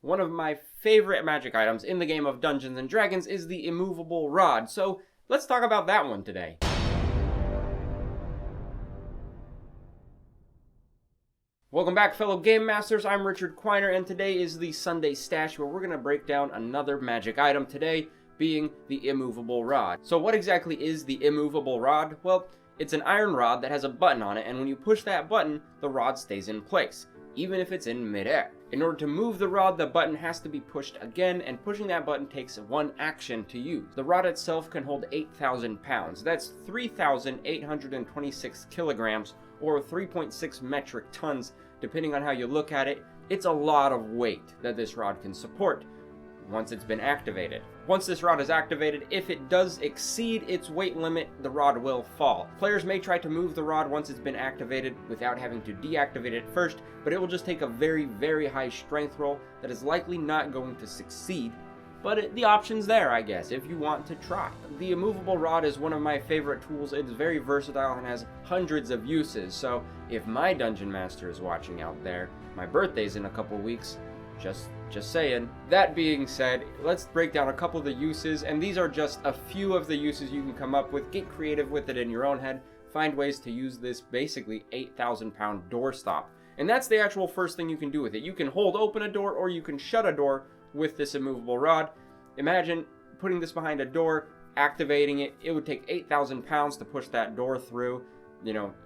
One of my favorite magic items in the game of Dungeons & Dragons is the Immovable Rod, so let's talk about that one today. Welcome back, fellow Game Masters. I'm Richard Quiner, and today is the Sunday Stash, where we're going to break down another magic item, today being the Immovable Rod. So what exactly is the Immovable Rod? Well, it's an iron rod that has a button on it, and when you push that button, the rod stays in place, even if it's in midair. In order to move the rod, the button has to be pushed again, and pushing that button takes one action to use. The rod itself can hold 8,000 pounds. That's 3,826 kilograms, or 3.6 metric tons, depending on how you look at it. It's a lot of weight that this rod can support once it's been activated. Once this rod is activated, if it does exceed its weight limit, the rod will fall. Players may try to move the rod once it's been activated without having to deactivate it first, but it will just take a very, very high strength roll that is likely not going to succeed. But the option's there, I guess, if you want to try. The Immovable Rod is one of my favorite tools. It's very versatile and has hundreds of uses, so if my Dungeon Master is watching out there, my birthday's in a couple weeks, just saying. That being said, let's break down a couple of the uses, and these are just a few of the uses you can come up with. Get creative with it in your own head. Find ways to use this basically 8,000 pound doorstop. And that's the actual first thing you can do with it. You can hold open a door, or you can shut a door with this Immovable Rod. Imagine putting this behind a door, activating it. It would take 8,000 pounds to push that door through,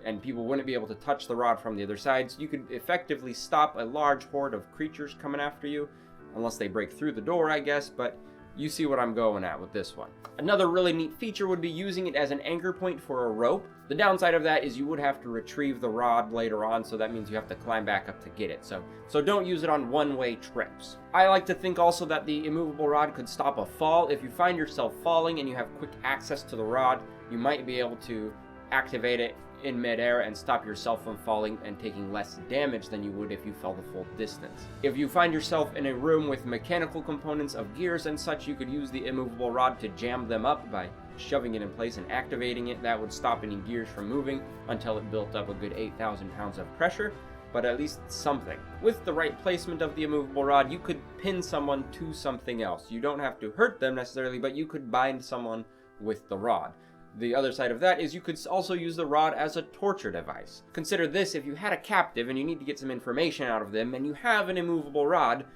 and people wouldn't be able to touch the rod from the other side. So you could effectively stop a large horde of creatures coming after you, unless they break through the door, I guess, but you see what I'm going at with this one. Another really neat feature would be using it as an anchor point for a rope. The downside of that is you would have to retrieve the rod later on, so that means you have to climb back up to get it. So don't use it on one-way trips. I like to think also that the Immovable Rod could stop a fall. If you find yourself falling and you have quick access to the rod, you might be able to activate it in midair and stop yourself from falling and taking less damage than you would if you fell the full distance. If you find yourself in a room with mechanical components of gears and such, you could use the Immovable Rod to jam them up by shoving it in place and activating it. That would stop any gears from moving until it built up a good 8,000 pounds of pressure, but at least something. With the right placement of the Immovable Rod, you could pin someone to something else. You don't have to hurt them necessarily, but you could bind someone with the rod. The other side of that is you could also use the rod as a torture device. Consider this: if you had a captive and you need to get some information out of them and you have an immovable rod,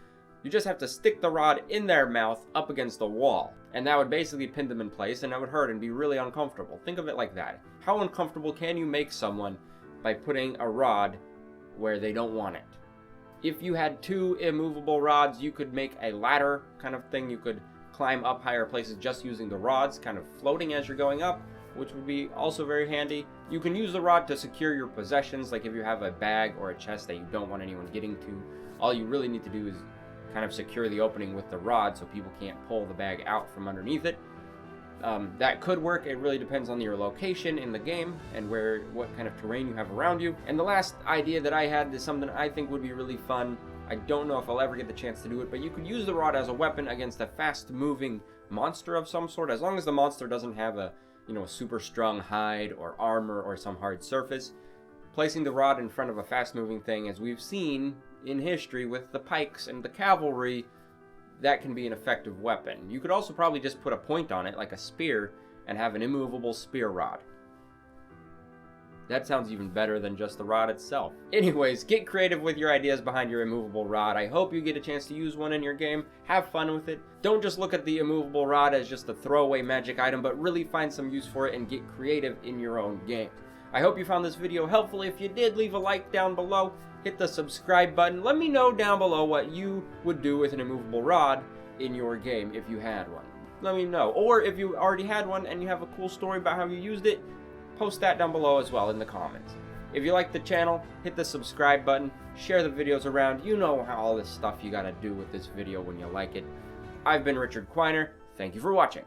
you just have to stick the rod in their mouth up against a wall, and that would basically pin them in place, and that would hurt and be really uncomfortable. Think of it like that. How uncomfortable can you make someone by putting a rod where they don't want it? If you had two immovable rods, you could make a ladder kind of thing. You could climb up higher places just using the rods, kind of floating as you're going up, which would be also very handy. You can use the rod to secure your possessions, like if you have a bag or a chest that you don't want anyone getting to. All you really need to do is kind of secure the opening with the rod so people can't pull the bag out from underneath it. That could work. It really depends on your location in the game and what kind of terrain you have around you. And the last idea that I had is something I think would be really fun. I don't know if I'll ever get the chance to do it, but you could use the rod as a weapon against a fast-moving monster of some sort, as long as the monster doesn't have a super strong hide or armor or some hard surface. Placing the rod in front of a fast-moving thing, as we've seen in history with the pikes and the cavalry, that can be an effective weapon. You could also probably just put a point on it, like a spear, and have an immovable spear rod. That sounds even better than just the rod itself. Anyways, get creative with your ideas behind your immovable rod. I hope you get a chance to use one in your game. Have fun with it. Don't just look at the immovable rod as just a throwaway magic item, but really find some use for it and get creative in your own game. I hope you found this video helpful. If you did, leave a like down below. Hit the subscribe button. Let me know down below what you would do with an immovable rod in your game if you had one. Let me know. Or if you already had one and you have a cool story about how you used it, post that down below as well in the comments. If you like the channel, hit the subscribe button, share the videos around. You know how all this stuff you gotta do with this video when you like it. I've been Richard Quiner. Thank you for watching.